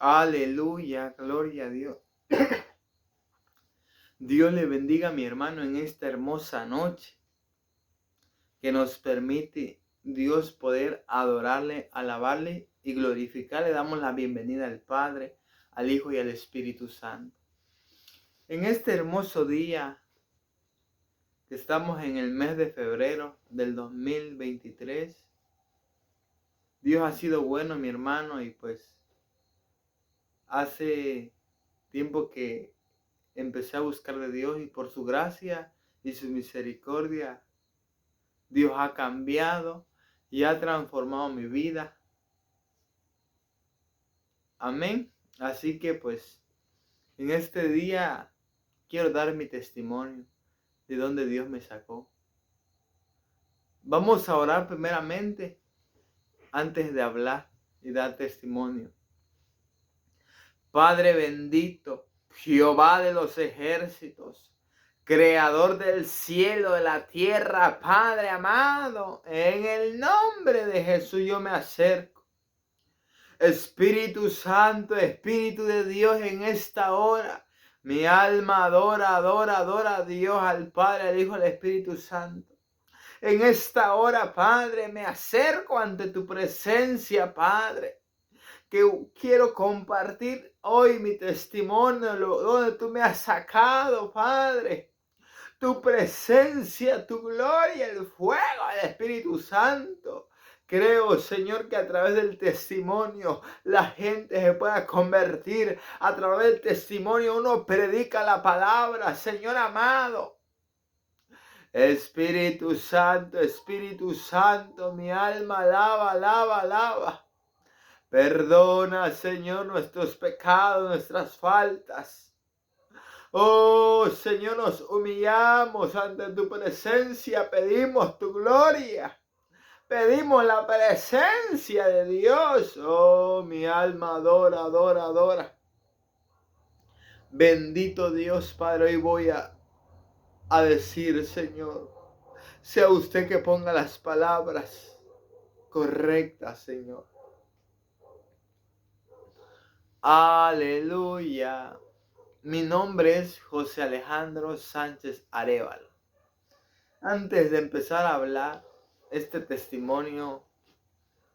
Aleluya, gloria a Dios. Dios le bendiga a mi hermano en esta hermosa noche que nos permite Dios poder adorarle, alabarle y glorificarle. Damos la bienvenida al Padre, al Hijo y al Espíritu Santo. En este hermoso día que estamos en el mes de febrero del 2023, Dios ha sido bueno, mi hermano, y pues hace tiempo que empecé a buscar de Dios y por su gracia y su misericordia, Dios ha cambiado y ha transformado mi vida. Amén. Así que pues en este día quiero dar mi testimonio de donde Dios me sacó. Vamos a orar primeramente antes de hablar y dar testimonio. Padre bendito, Jehová de los ejércitos, Creador del cielo, de la tierra, Padre amado, en el nombre de Jesús yo me acerco. Espíritu Santo, Espíritu de Dios, en esta hora, mi alma adora a Dios, al Padre, al Hijo, al Espíritu Santo. En esta hora, Padre, me acerco ante tu presencia, Padre, que quiero compartir hoy mi testimonio, donde tú me has sacado, Padre. Tu presencia, tu gloria, el fuego del Espíritu Santo. Creo, Señor, que a través del testimonio la gente se pueda convertir. A través del testimonio uno predica la palabra, Señor amado. Espíritu Santo, mi alma alaba. Perdona, Señor, nuestros pecados, nuestras faltas. Oh, Señor, nos humillamos ante tu presencia, pedimos tu gloria, pedimos la presencia de Dios. Oh, mi alma adora. Bendito Dios, Padre, hoy voy a decir, Señor, sea usted que ponga las palabras correctas, Señor. Aleluya. Mi nombre es José Alejandro Sánchez Arévalo. Antes de empezar a hablar este testimonio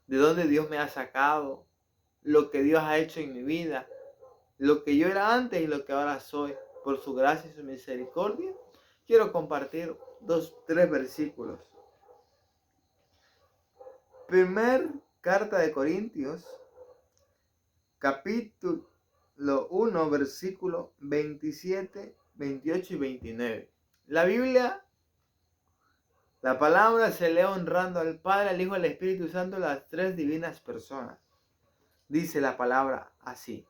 de dónde Dios me ha sacado, lo que Dios ha hecho en mi vida, lo que yo era antes y lo que ahora soy, por su gracia y su misericordia, quiero compartir tres versículos. Primer carta de Corintios, capítulo 1, versículo 27, 28 y 29. La Biblia, la palabra se lee honrando al Padre, al Hijo y al Espíritu Santo, las tres divinas personas. Dice la palabra así: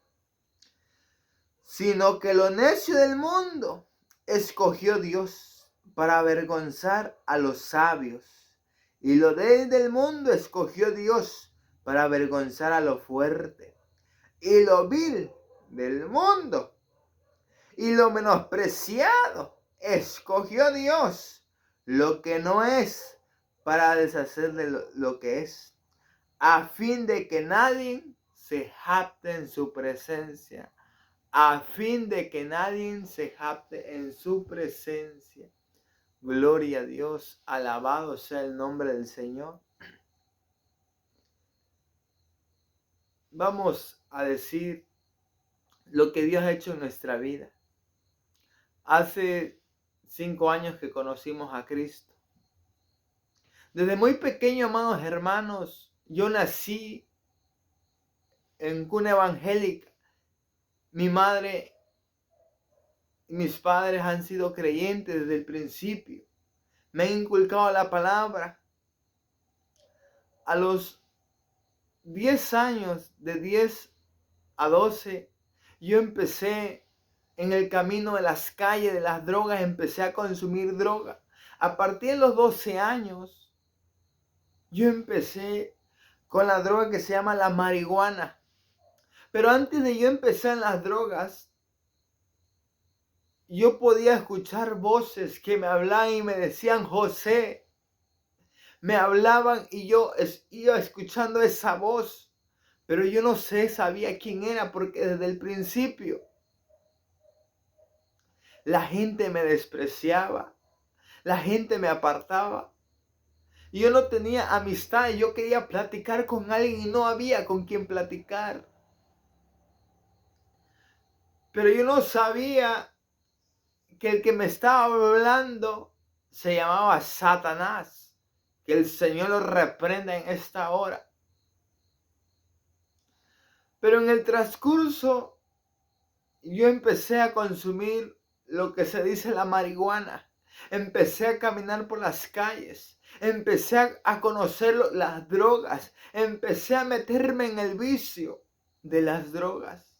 sino que lo necio del mundo escogió Dios para avergonzar a los sabios, y lo débil del mundo escogió Dios para avergonzar a lo fuerte, y lo vil del mundo y lo menospreciado escogió Dios, lo que no es, para deshacer de lo que es, a fin de que nadie se jacte en su presencia. A fin de que nadie se jacte en su presencia. Gloria a Dios, alabado sea el nombre del Señor. Vamos a decir lo que Dios ha hecho en nuestra vida. Hace 5 años que conocimos a Cristo. Desde muy pequeño, amados hermanos, yo nací en cuna evangélica. Mi madre y mis padres han sido creyentes desde el principio. Me han inculcado la palabra. A los 10 años, de 10 a 12, yo empecé en el camino de las calles, de las drogas, empecé a consumir droga. A partir de los 12 años, yo empecé con la droga que se llama la marihuana. Pero antes de yo empezar en las drogas, yo podía escuchar voces que me hablaban y me decían José. Me hablaban y yo iba escuchando esa voz. Pero yo no sabía quién era, porque desde el principio la gente me despreciaba, la gente me apartaba. Y yo no tenía amistad, y yo quería platicar con alguien y no había con quien platicar. Pero yo no sabía que el que me estaba hablando se llamaba Satanás. Que el Señor lo reprenda en esta hora. Pero en el transcurso yo empecé a consumir lo que se dice la marihuana. Empecé a caminar por las calles. Empecé a conocer las drogas. Empecé a meterme en el vicio de las drogas.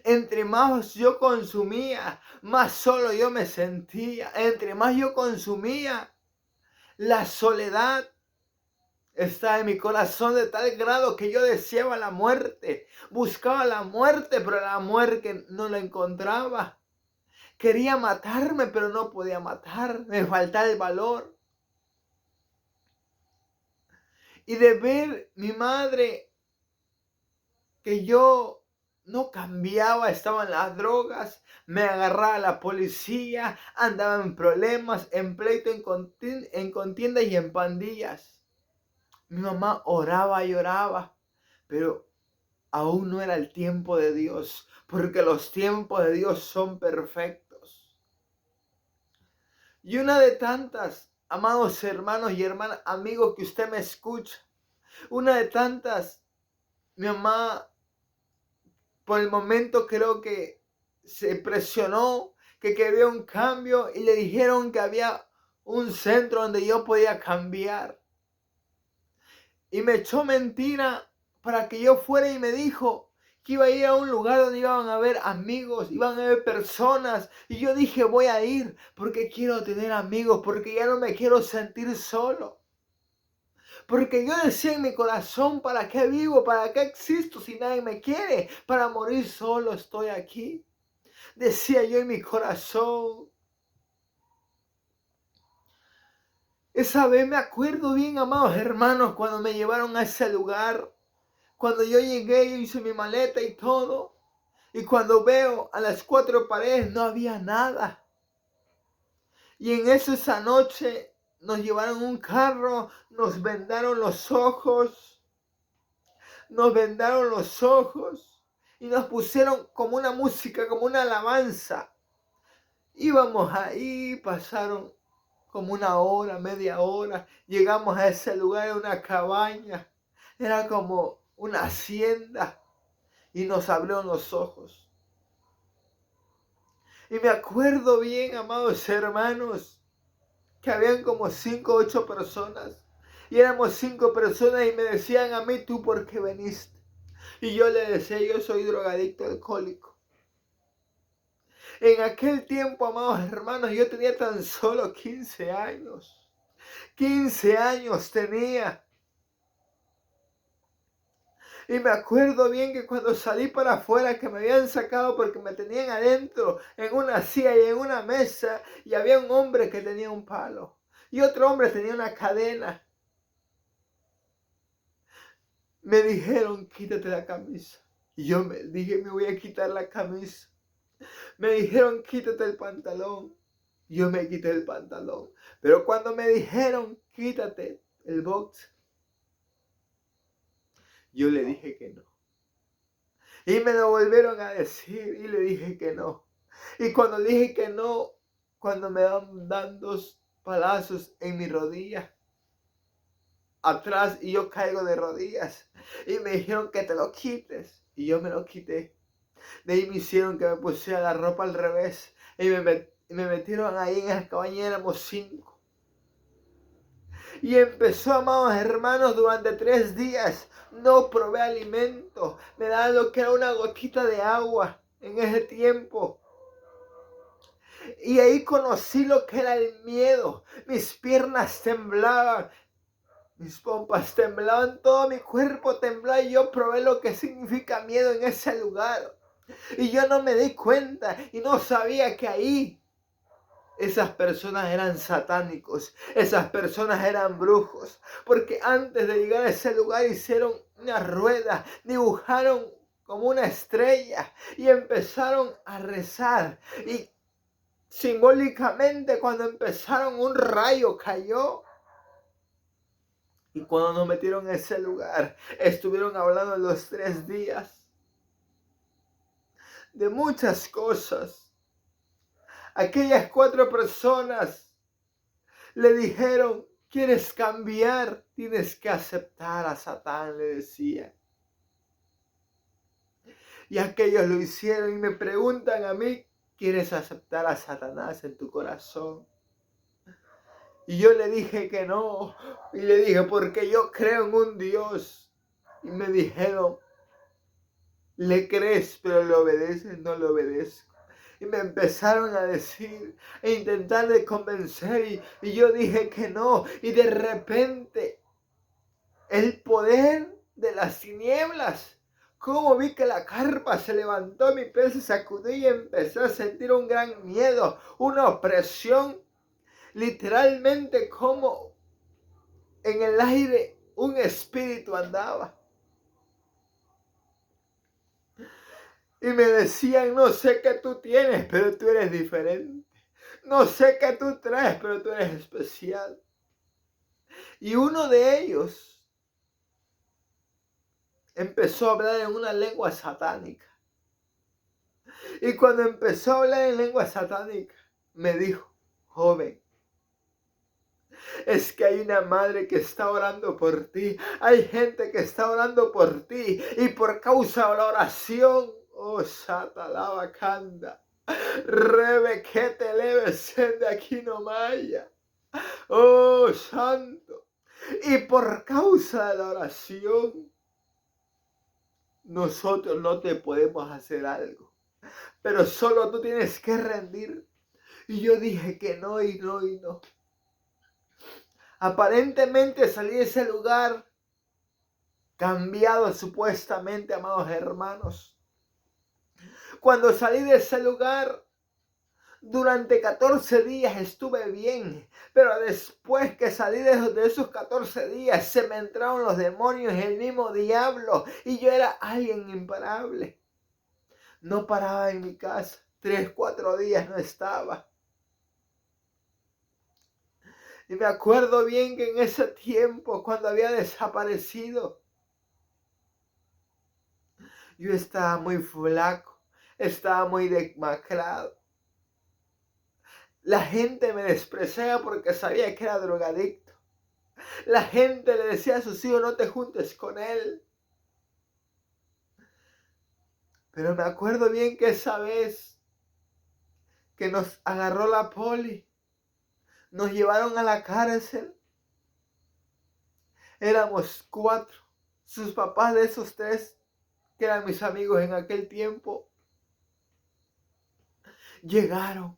Entre más yo consumía, más solo yo me sentía. Entre más yo consumía, la soledad está en mi corazón de tal grado que yo deseaba la muerte. Buscaba la muerte, pero la muerte no la encontraba. Quería matarme, pero no podía matar. Me faltaba el valor. Y de ver mi madre que yo no cambiaba, estaba en las drogas, me agarraba la policía, andaba en problemas, en pleito, en contiendas y en pandillas. Mi mamá oraba y oraba, pero aún no era el tiempo de Dios, porque los tiempos de Dios son perfectos. Y una de tantas, amados hermanos y hermanas, amigos que usted me escucha, una de tantas, mi mamá por el momento creo que se presionó, que quería un cambio y le dijeron que había un centro donde yo podía cambiar. Y me echó mentira para que yo fuera y me dijo que iba a ir a un lugar donde iban a haber amigos, iban a haber personas. Y yo dije, voy a ir porque quiero tener amigos, porque ya no me quiero sentir solo. Porque yo decía en mi corazón, ¿para qué vivo? ¿Para qué existo si nadie me quiere? Para morir solo estoy aquí. Decía yo en mi corazón. Esa vez me acuerdo bien, amados hermanos, cuando me llevaron a ese lugar. Cuando yo llegué, yo hice mi maleta y todo. Y cuando veo a las 4 paredes no había nada. Y en eso esa noche nos llevaron un carro, nos vendaron los ojos. Nos vendaron los ojos y nos pusieron como una música, como una alabanza. Íbamos ahí, pasaron como una hora, media hora. Llegamos a ese lugar, era una cabaña. Era como una hacienda. Y nos abrieron los ojos. Y me acuerdo bien, amados hermanos, que habían como 5 o 8 personas. Y éramos 5 personas y me decían a mí, ¿tú por qué veniste? Y yo le decía, yo soy drogadicto alcohólico. En aquel tiempo, amados hermanos, yo tenía tan solo 15 años. 15 años tenía. Y me acuerdo bien que cuando salí para afuera, que me habían sacado porque me tenían adentro, en una silla y en una mesa, y había un hombre que tenía un palo. Y otro hombre tenía una cadena. Me dijeron, quítate la camisa. Y yo me dije, me voy a quitar la camisa. Me dijeron, quítate el pantalón. Yo me quité el pantalón. Pero cuando me dijeron, quítate el box, yo le dije que no. Y me lo volvieron a decir y le dije que no. Y cuando le dije que no, cuando me dan 2 palazos en mi rodilla, atrás, y yo caigo de rodillas. Y me dijeron que te lo quites. Y yo me lo quité. De ahí me hicieron que me pusiera la ropa al revés. Y me metieron ahí en esa cabaña, éramos 5. Y empezó, amados hermanos, durante 3 días. No probé alimento. Me daban lo que era una gotita de agua en ese tiempo. Y ahí conocí lo que era el miedo. Mis piernas temblaban. Mis pompas temblaban. Todo mi cuerpo temblaba. Y yo probé lo que significa miedo en ese lugar. Y yo no me di cuenta. Y no sabía que ahí esas personas eran satánicos, esas personas eran brujos, porque antes de llegar a ese lugar hicieron una rueda, dibujaron como una estrella y empezaron a rezar. Y simbólicamente cuando empezaron un rayo cayó. Y cuando nos metieron en ese lugar, estuvieron hablando los 3 días de muchas cosas. Aquellas 4 personas le dijeron, ¿quieres cambiar? Tienes que aceptar a Satán, le decía. Y aquellos lo hicieron y me preguntan a mí, ¿quieres aceptar a Satanás en tu corazón? Y yo le dije que no. Y le dije, porque yo creo en un Dios. Y me dijeron, ¿le crees pero le obedeces? No le obedezco. Y me empezaron a decir, e intentar de convencer. Y yo dije que no. Y de repente, el poder de las tinieblas. Como vi que la carpa se levantó, mi piel se sacudió y empecé a sentir un gran miedo, una opresión. Literalmente como en el aire un espíritu andaba. Y me decían, no sé qué tú tienes, pero tú eres diferente. No sé qué tú traes, pero tú eres especial. Y uno de ellos empezó a hablar en una lengua satánica. Y cuando empezó a hablar en lengua satánica, me dijo, joven, es que hay una madre que está orando por ti. Hay gente que está orando por ti. Y por causa de la oración, oh, Satalabacanda, Rebequete leves de aquí no maya. Oh, santo. Y por causa de la oración, nosotros no te podemos hacer algo. Pero solo tú tienes que rendir. Y yo dije que no, y no, y no. Aparentemente salí de ese lugar cambiado supuestamente, amados hermanos. Cuando salí de ese lugar, durante 14 días estuve bien. Pero después que salí de esos 14 días, se me entraron los demonios, el mismo diablo. Y yo era alguien imparable. No paraba en mi casa. 3, 4 días no estaba. Y me acuerdo bien que en ese tiempo, cuando había desaparecido, yo estaba muy flaco, estaba muy demacrado. La gente me despreciaba porque sabía que era drogadicto. La gente le decía a sus hijos, no te juntes con él. Pero me acuerdo bien que esa vez que nos agarró la poli, nos llevaron a la cárcel. Éramos 4. Sus papás de esos 3, que eran mis amigos en aquel tiempo, llegaron.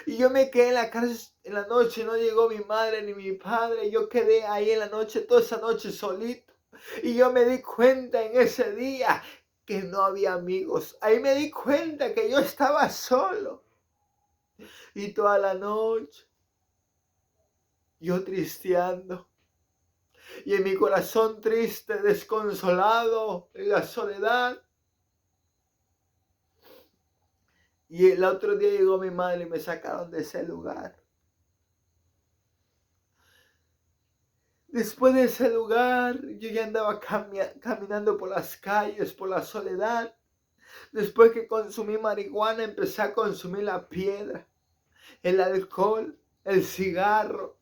Y yo me quedé en la cárcel en la noche. No llegó mi madre ni mi padre. Yo quedé ahí en la noche, toda esa noche solito. Y yo me di cuenta en ese día que no había amigos. Ahí me di cuenta que yo estaba solo. Y toda la noche yo tristeando. Y en mi corazón triste, desconsolado, en la soledad. Y el otro día llegó mi madre y me sacaron de ese lugar. Después de ese lugar, yo ya andaba caminando por las calles, por la soledad. Después que consumí marihuana, empecé a consumir la piedra, el alcohol, el cigarro,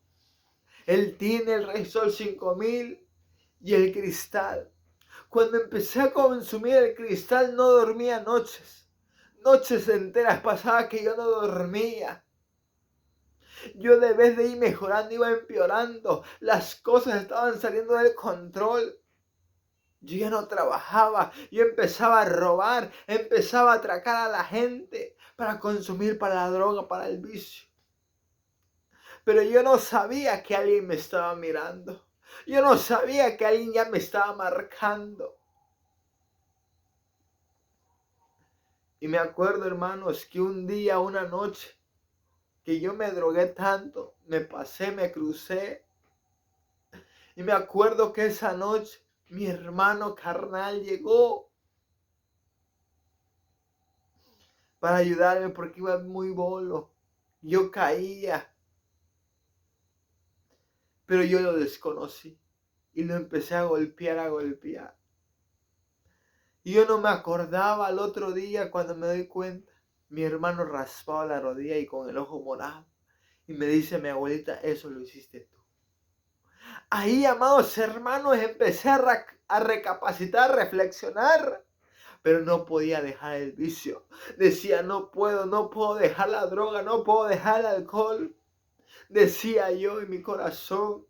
el tine, el Resol 5000 y el cristal. Cuando empecé a consumir el cristal, no dormía noches. Noches enteras pasaba que yo no dormía. Yo de vez de ir mejorando iba empeorando. Las cosas estaban saliendo del control. Yo ya no trabajaba. Yo empezaba a robar. Empezaba a atracar a la gente para consumir para la droga, para el vicio. Pero yo no sabía que alguien me estaba mirando. Yo no sabía que alguien ya me estaba marcando. Y me acuerdo, hermanos, que un día, una noche, que yo me drogué tanto, me pasé, me crucé. Y me acuerdo que esa noche mi hermano carnal llegó para ayudarme porque iba muy bolo. Yo caía, pero yo lo desconocí y lo empecé a golpear, a golpear. Y yo no me acordaba al otro día cuando me doy cuenta. Mi hermano raspaba la rodilla y con el ojo morado. Y me dice mi abuelita, eso lo hiciste tú. Ahí, amados hermanos, empecé a recapacitar, a reflexionar. Pero no podía dejar el vicio. Decía, no puedo dejar la droga, no puedo dejar el alcohol. Decía yo en mi corazón.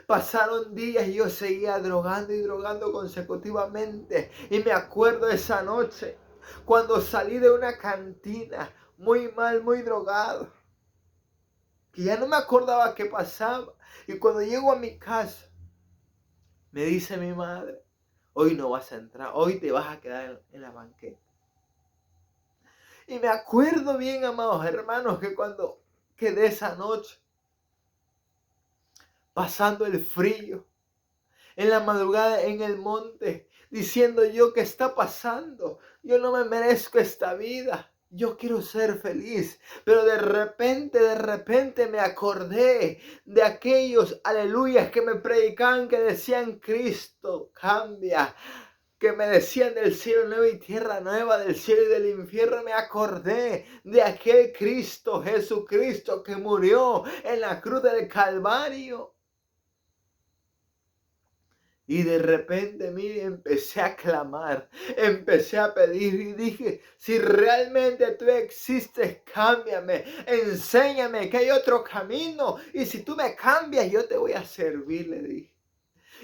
Pasaron días y yo seguía drogando y drogando consecutivamente. Y me acuerdo esa noche, cuando salí de una cantina, muy mal, muy drogado, que ya no me acordaba qué pasaba. Y cuando llego a mi casa, me dice mi madre, hoy no vas a entrar, hoy te vas a quedar en la banqueta. Y me acuerdo bien, amados hermanos, que cuando quedé esa noche, pasando el frío, en la madrugada en el monte, diciendo yo, ¿qué está pasando? Yo no me merezco esta vida. Yo quiero ser feliz, pero de repente me acordé de aquellos aleluyas que me predicaban, que decían, Cristo cambia, que me decían del cielo nuevo y tierra nueva, del cielo y del infierno. Me acordé de aquel Cristo, Jesucristo, que murió en la cruz del Calvario. Y de repente, mire, empecé a clamar, empecé a pedir y dije, si realmente tú existes, cámbiame, enséñame que hay otro camino. Y si tú me cambias, yo te voy a servir, le dije.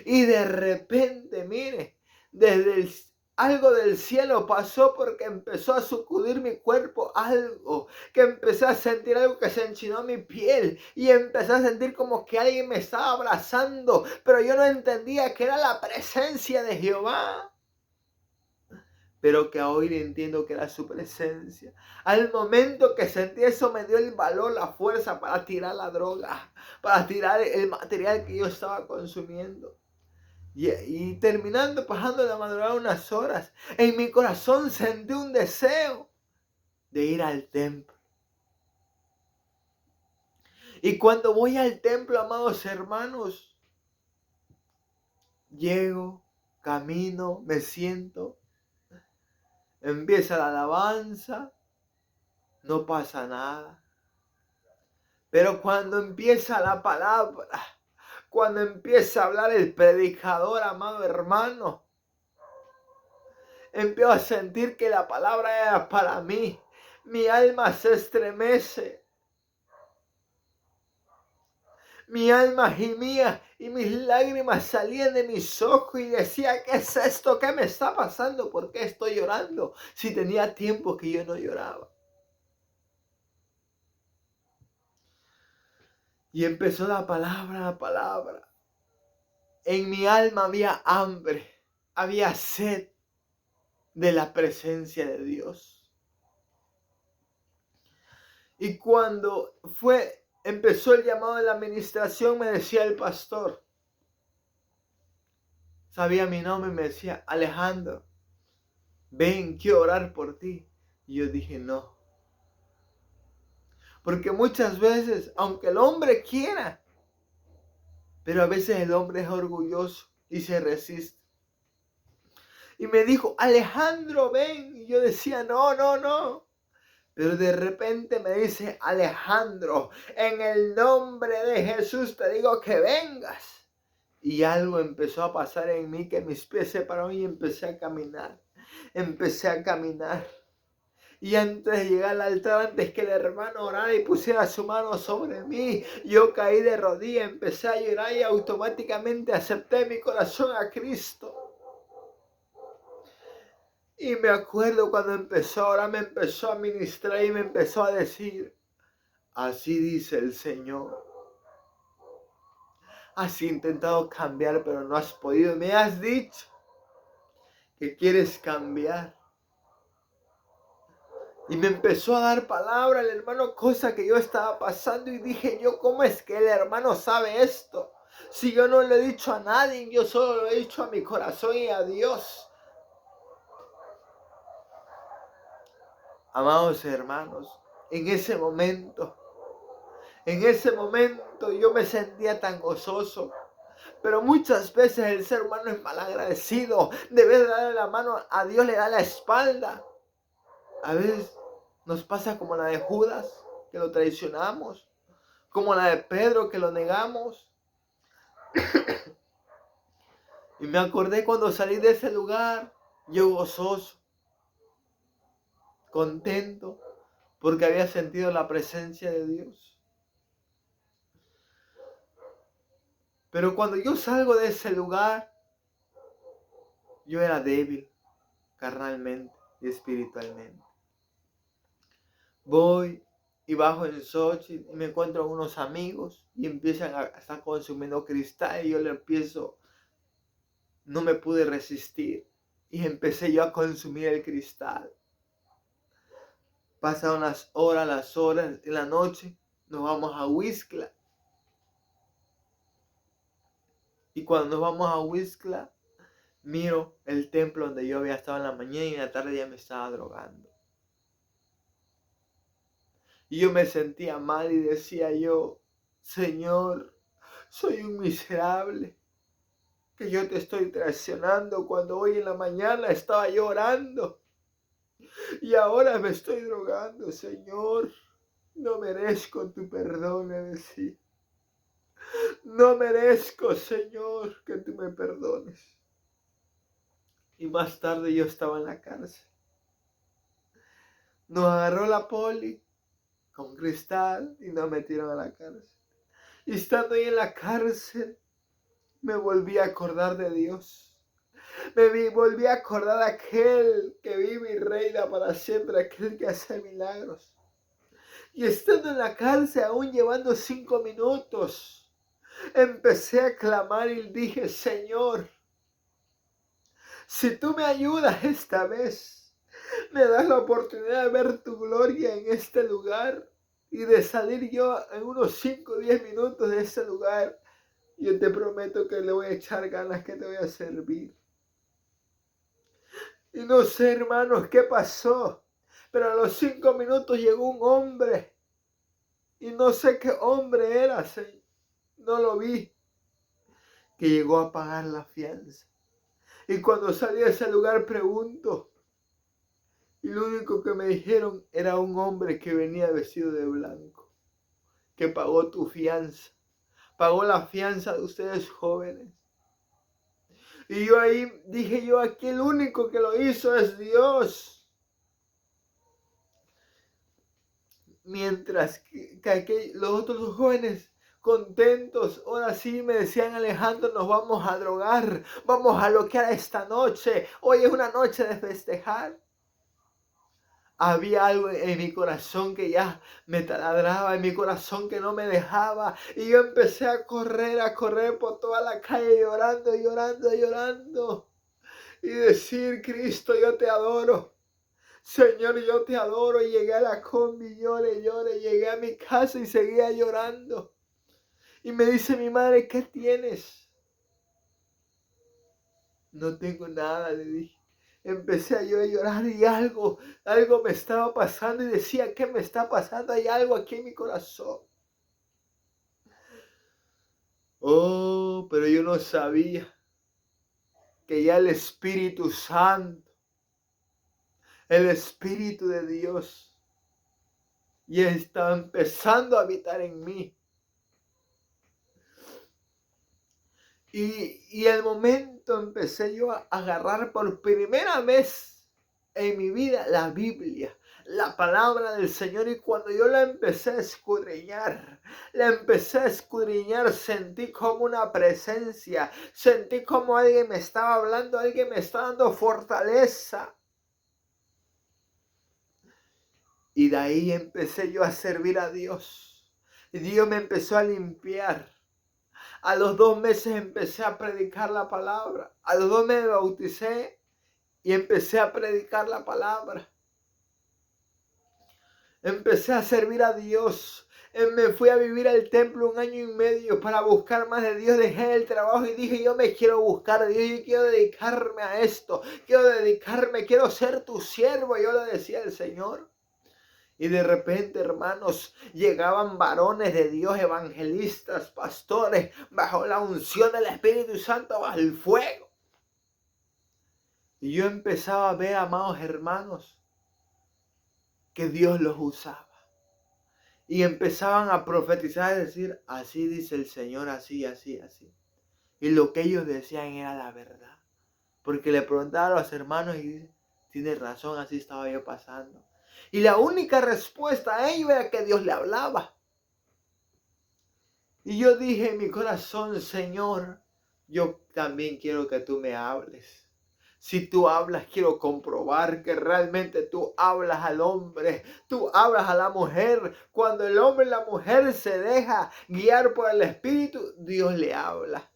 Y de repente, mire, algo del cielo pasó porque empezó a sacudir mi cuerpo algo, que empecé a sentir algo que se enchinó mi piel y empecé a sentir como que alguien me estaba abrazando, pero yo no entendía que era la presencia de Jehová. Pero que hoy entiendo que era su presencia. Al momento que sentí eso me dio el valor, la fuerza para tirar la droga, para tirar el material que yo estaba consumiendo. Y terminando, pasando la madrugada unas horas, en mi corazón sentí un deseo de ir al templo. Y cuando voy al templo, amados hermanos, llego, camino, me siento, empieza la alabanza, no pasa nada. Pero cuando empieza la palabra, cuando empieza a hablar el predicador, amado hermano, empiezo a sentir que la palabra era para mí. Mi alma se estremece. Mi alma gemía y mis lágrimas salían de mis ojos y decía, ¿qué es esto? ¿Qué me está pasando? ¿Por qué estoy llorando? Si tenía tiempo que yo no lloraba. Y empezó la palabra. En mi alma había hambre, había sed de la presencia de Dios. Y cuando empezó el llamado de la administración, me decía el pastor, sabía mi nombre, me decía, Alejandro, ven, quiero orar por ti. Y yo dije, no. Porque muchas veces, aunque el hombre quiera, pero a veces el hombre es orgulloso y se resiste. Y me dijo, Alejandro, ven. Y yo decía, no. Pero de repente me dice, Alejandro, en el nombre de Jesús te digo que vengas. Y algo empezó a pasar en mí, que mis pies se pararon y empecé a caminar. Y antes de llegar al altar, antes que el hermano orara y pusiera su mano sobre mí, yo caí de rodillas, empecé a llorar y automáticamente acepté en mi corazón a Cristo. Y me acuerdo cuando empezó a orar, me empezó a ministrar y me empezó a decir, así dice el Señor. Has intentado cambiar, pero no has podido. Me has dicho que quieres cambiar. Y me empezó a dar palabra el hermano, cosa que yo estaba pasando. Y dije yo, ¿cómo es que el hermano sabe esto? Si yo no le he dicho a nadie, yo solo lo he dicho a mi corazón y a Dios. Amados hermanos, en ese momento yo me sentía tan gozoso. Pero muchas veces el ser humano es malagradecido. Debe darle la mano a Dios, le da la espalda. A veces nos pasa como la de Judas, que lo traicionamos. Como la de Pedro, que lo negamos. Y me acordé cuando salí de ese lugar, yo gozoso, contento, porque había sentido la presencia de Dios. Pero cuando yo salgo de ese lugar, yo era débil, carnalmente y espiritualmente. Voy y bajo en Xochitl y me encuentro unos amigos y empiezan a estar consumiendo cristal y yo le empiezo, no me pude resistir y empecé yo a consumir el cristal. Pasaron las horas, en la noche nos vamos a Huixtla. Y cuando nos vamos a Huixtla, miro el templo donde yo había estado en la mañana y en la tarde ya me estaba drogando. Y yo me sentía mal y decía yo, Señor, soy un miserable, que yo te estoy traicionando cuando hoy en la mañana estaba llorando y ahora me estoy drogando, Señor. No merezco tu perdón, me decía. No merezco, Señor, que tú me perdones. Y más tarde yo estaba en la cárcel. Nos agarró la poli con cristal y nos metieron a la cárcel. Y estando ahí en la cárcel, me volví a acordar de Dios. Volví a acordar de aquel que vive y reina para siempre, aquel que hace milagros. Y estando en la cárcel, aún llevando 5 minutos, empecé a clamar y dije, Señor, si tú me ayudas esta vez, me das la oportunidad de ver tu gloria en este lugar y de salir yo en unos 5 o 10 minutos de este lugar, yo te prometo que le voy a echar ganas, que te voy a servir. Y no sé, hermanos, qué pasó, pero a los 5 minutos llegó un hombre y no sé qué hombre era, no lo vi, que llegó a pagar la fianza. Y cuando salí de ese lugar pregunto, y lo único que me dijeron era un hombre que venía vestido de blanco, que pagó tu fianza, pagó la fianza de ustedes jóvenes. Y yo ahí dije yo, aquí el único que lo hizo es Dios. Mientras que los otros jóvenes contentos, ahora sí me decían, Alejandro, nos vamos a drogar, vamos a loquear esta noche, hoy es una noche de festejar. Había algo en mi corazón que ya me taladraba, en mi corazón que no me dejaba. Y yo empecé a correr por toda la calle llorando, llorando, llorando. Y decir, Cristo, yo te adoro. Señor, yo te adoro. Y llegué a la combi, lloré. Llegué a mi casa y seguía llorando. Y me dice mi madre, ¿qué tienes? No tengo nada, le dije. Empecé yo a llorar y algo me estaba pasando y decía, ¿qué me está pasando? Hay algo aquí en mi corazón. Oh, pero yo no sabía que ya el Espíritu Santo, el Espíritu de Dios, ya estaba empezando a habitar en mí. Y el momento empecé yo a agarrar por primera vez en mi vida la Biblia, la palabra del Señor. Y cuando yo la empecé a escudriñar, sentí como una presencia, sentí como alguien me estaba hablando, alguien me estaba dando fortaleza. Y de ahí empecé yo a servir a Dios. Y Dios me empezó a limpiar. A los 2 meses empecé a predicar la palabra. A los 2 meses me bauticé y empecé a predicar la palabra. Empecé a servir a Dios. Me fui a vivir al templo 1 año y medio para buscar más de Dios. Dejé el trabajo y dije, yo me quiero buscar a Dios, yo quiero dedicarme a esto, quiero ser tu siervo. Yo le decía al Señor. Y de repente, hermanos, llegaban varones de Dios, evangelistas, pastores, bajo la unción del Espíritu Santo, bajo el fuego. Y yo empezaba a ver, amados hermanos, que Dios los usaba. Y empezaban a profetizar y decir, así dice el Señor, así, así, así. Y lo que ellos decían era la verdad. Porque le preguntaba a los hermanos y dice, tienes razón, así estaba yo pasando. Y la única respuesta a ellos era que Dios le hablaba. Y yo dije en mi corazón, Señor, yo también quiero que tú me hables. Si tú hablas, quiero comprobar que realmente tú hablas al hombre, tú hablas a la mujer. Cuando el hombre y la mujer se deja guiar por el Espíritu, Dios le habla.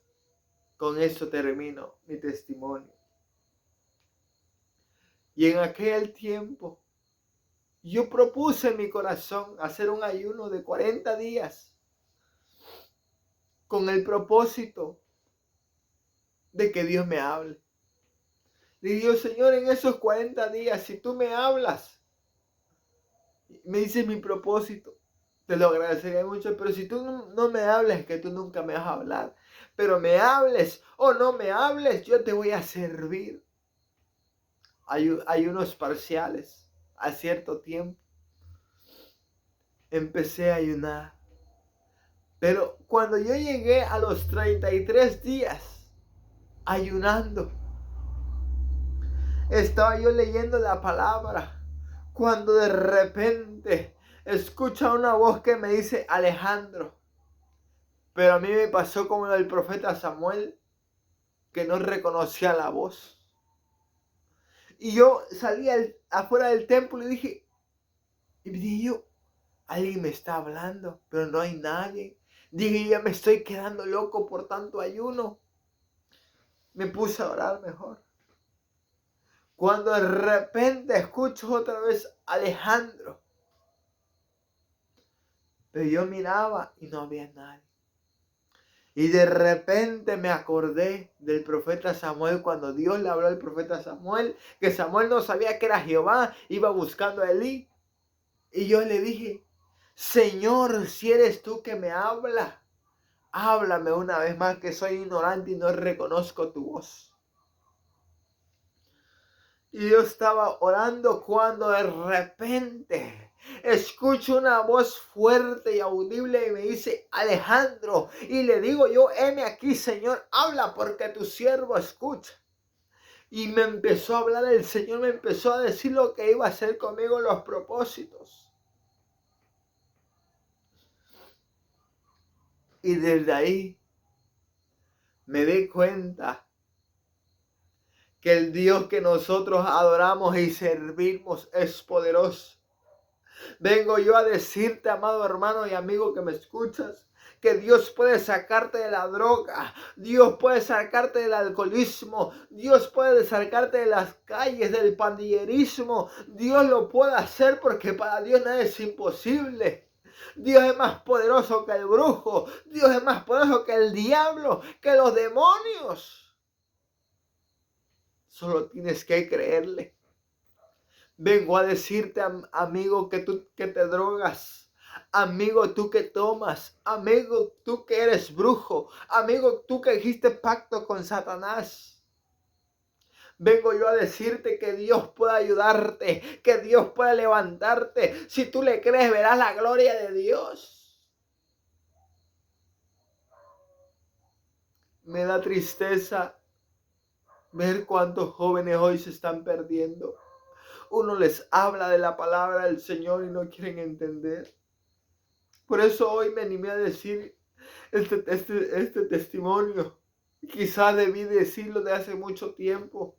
Con eso termino mi testimonio. Y en aquel tiempo, yo propuse en mi corazón hacer un ayuno de 40 días con el propósito de que Dios me hable. Le digo, Señor, en esos 40 días, si tú me hablas, me dices mi propósito, te lo agradecería mucho, pero si tú no me hablas, es que tú nunca me vas a hablar. Pero me hables o no me hables, yo te voy a servir. Hay unos parciales a cierto tiempo. Empecé a ayunar. Pero cuando yo llegué a los 33 días ayunando, estaba yo leyendo la palabra cuando de repente escucha una voz que me dice Alejandro. Pero a mí me pasó como el profeta Samuel, que no reconocía la voz. Y yo salí afuera del templo y dije yo, alguien me está hablando, pero no hay nadie. Dije, ya me estoy quedando loco por tanto ayuno. Me puse a orar mejor. Cuando de repente escucho otra vez Alejandro. Pero yo miraba y no había nadie. Y de repente me acordé del profeta Samuel cuando Dios le habló al profeta Samuel, que Samuel no sabía que era Jehová, iba buscando a Elí. Y yo le dije, Señor, si eres tú que me hablas, háblame una vez más, que soy ignorante y no reconozco tu voz. Y yo estaba orando cuando de repente escucho una voz fuerte y audible y me dice, Alejandro. Y le digo yo, heme aquí, Señor, habla porque tu siervo escucha. Y me empezó a hablar el Señor, me empezó a decir lo que iba a hacer conmigo, los propósitos. Y desde ahí me di cuenta que el Dios que nosotros adoramos y servimos es poderoso. Vengo yo a decirte, amado hermano y amigo que me escuchas, que Dios puede sacarte de la droga, Dios puede sacarte del alcoholismo, Dios puede sacarte de las calles, del pandillerismo. Dios lo puede hacer porque para Dios nada es imposible. Dios es más poderoso que el brujo, Dios es más poderoso que el diablo, que los demonios. Solo tienes que creerle. Vengo a decirte, amigo, que te drogas. Amigo, tú que tomas. Amigo, tú que eres brujo. Amigo, tú que hiciste pacto con Satanás. Vengo yo a decirte que Dios puede ayudarte, que Dios puede levantarte. Si tú le crees, verás la gloria de Dios. Me da tristeza ver cuántos jóvenes hoy se están perdiendo. Uno les habla de la palabra del Señor y no quieren entender. Por eso hoy me animé a decir este testimonio. Quizá debí decirlo de hace mucho tiempo.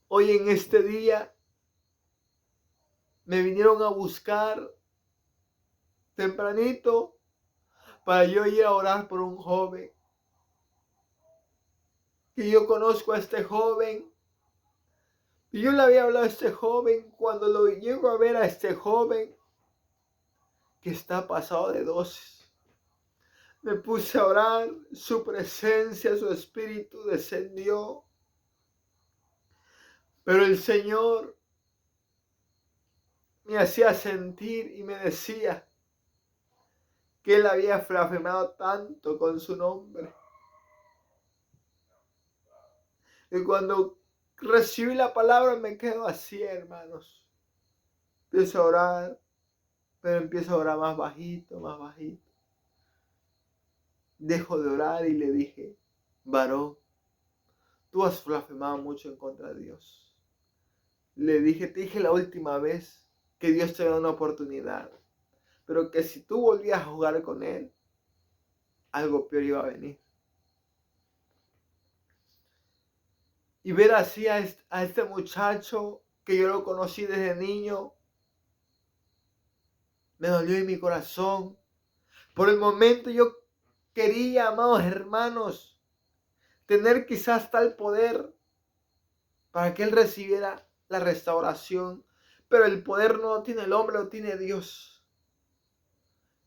Hoy en este día me vinieron a buscar tempranito para yo ir a orar por un joven. Que yo conozco a este joven. Y yo le había hablado a este joven. Cuando lo llego a ver a este joven, que está pasado de dosis. Me puse a orar, su presencia, su espíritu descendió. Pero el Señor me hacía sentir y me decía que Él había blasfemado tanto con su nombre. Y cuando recibí la palabra me quedo así, hermanos. Empiezo a orar, pero empiezo a orar más bajito, más bajito. Dejo de orar y le dije, varón, tú has blasfemado mucho en contra de Dios. Le dije, te dije la última vez que Dios te da una oportunidad, pero que si tú volvías a jugar con Él, algo peor iba a venir. Y ver así a este muchacho que yo lo conocí desde niño, me dolió en mi corazón. Por el momento yo quería, amados hermanos, tener quizás tal poder para que Él recibiera la restauración. Pero el poder no lo tiene el hombre, lo tiene Dios.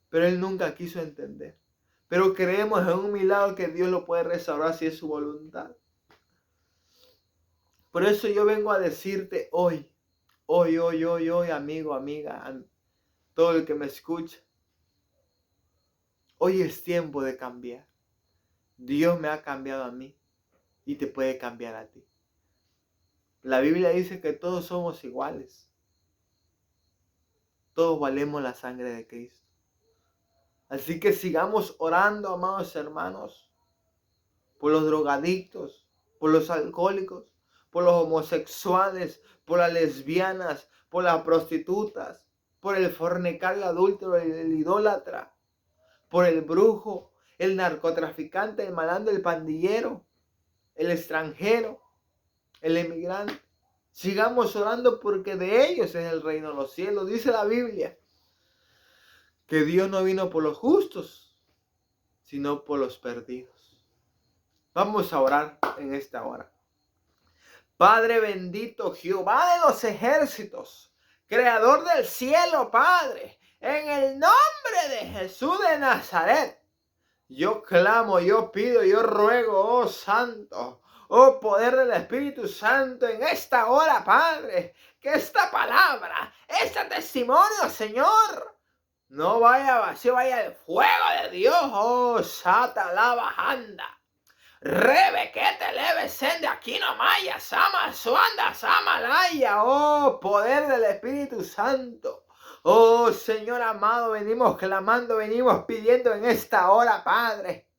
Pero Él nunca quiso entender. Pero creemos en un milagro que Dios lo puede restaurar si es su voluntad. Por eso yo vengo a decirte hoy, amigo, amiga, todo el que me escucha. Hoy es tiempo de cambiar. Dios me ha cambiado a mí y te puede cambiar a ti. La Biblia dice que todos somos iguales. Todos valemos la sangre de Cristo. Así que sigamos orando, amados hermanos, por los drogadictos, por los alcohólicos, por los homosexuales, por las lesbianas, por las prostitutas, por el fornicario, el adúltero, el idólatra, por el brujo, el narcotraficante, el malandro, el pandillero, el extranjero, el emigrante. Sigamos orando porque de ellos es el reino de los cielos. Dice la Biblia que Dios no vino por los justos, sino por los perdidos. Vamos a orar en esta hora. Padre bendito, Jehová de los ejércitos, creador del cielo, Padre, en el nombre de Jesús de Nazaret, yo clamo, yo pido, yo ruego, oh Santo, oh poder del Espíritu Santo, en esta hora, Padre, que esta palabra, este testimonio, Señor, no vaya vacío, vaya el fuego de Dios, oh Sata la bajanda. Rebe que te leve sende aquí no maya, sama suanda, sama laya, oh poder del Espíritu Santo. Oh Señor amado, venimos clamando, venimos pidiendo en esta hora, Padre,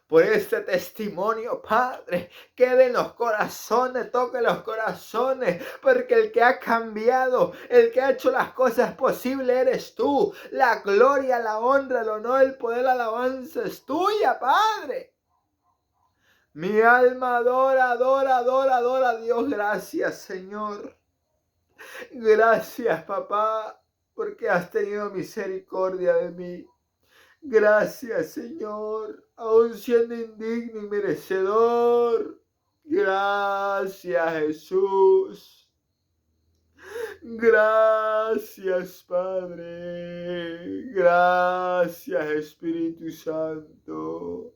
por este testimonio, Padre, quede en los corazones, toque los corazones, porque el que ha cambiado, el que ha hecho las cosas posibles eres tú. La gloria, la honra, el honor, el poder, la alabanza es tuya, Padre. Mi alma adora, adora, adora, adora a Dios. Gracias, Señor. Gracias, papá, porque has tenido misericordia de mí. Gracias, Señor, aun siendo indigno y merecedor. Gracias, Jesús. Gracias, Padre. Gracias, Espíritu Santo.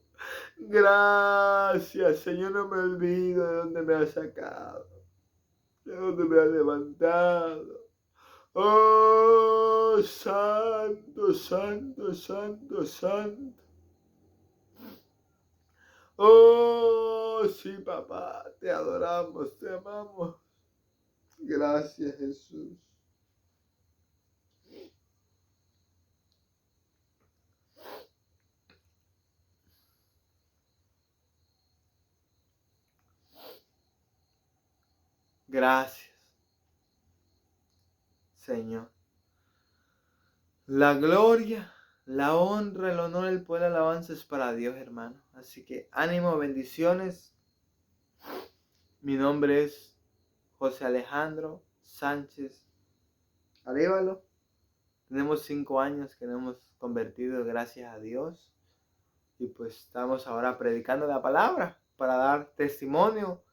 Gracias, Señor, no me olvido de dónde me has sacado, de dónde me has levantado. Oh, santo, santo, santo, santo. Oh, sí, papá, te adoramos, te amamos. Gracias, Jesús. Gracias, Señor. La gloria, la honra, el honor, el poder, la alabanza es para Dios, hermano. Así que ánimo, bendiciones. Mi nombre es José Alejandro Sánchez Arévalo. Tenemos 5 años que nos hemos convertido, gracias a Dios. Y pues estamos ahora predicando la palabra para dar testimonio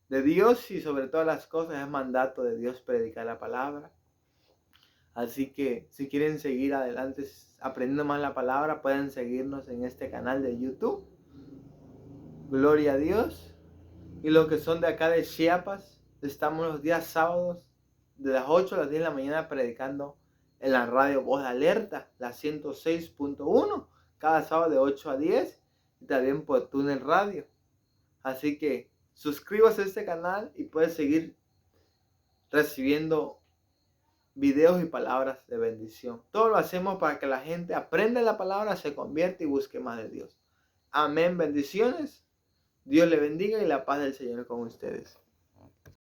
de Dios, y sobre todas las cosas es mandato de Dios predicar la palabra. Así que si quieren seguir adelante aprendiendo más la palabra, pueden seguirnos en este canal de YouTube. Gloria a Dios. Y los que son de acá de Chiapas, estamos los días sábados de las 8 a las 10 de la mañana predicando en la radio Voz de Alerta, la 106.1, cada sábado de 8 a 10 y también por Túnel Radio. Así que suscríbase a este canal y puedes seguir recibiendo videos y palabras de bendición. Todo lo hacemos para que la gente aprenda la palabra, se convierta y busque más de Dios. Amén, bendiciones. Dios le bendiga y la paz del Señor con ustedes.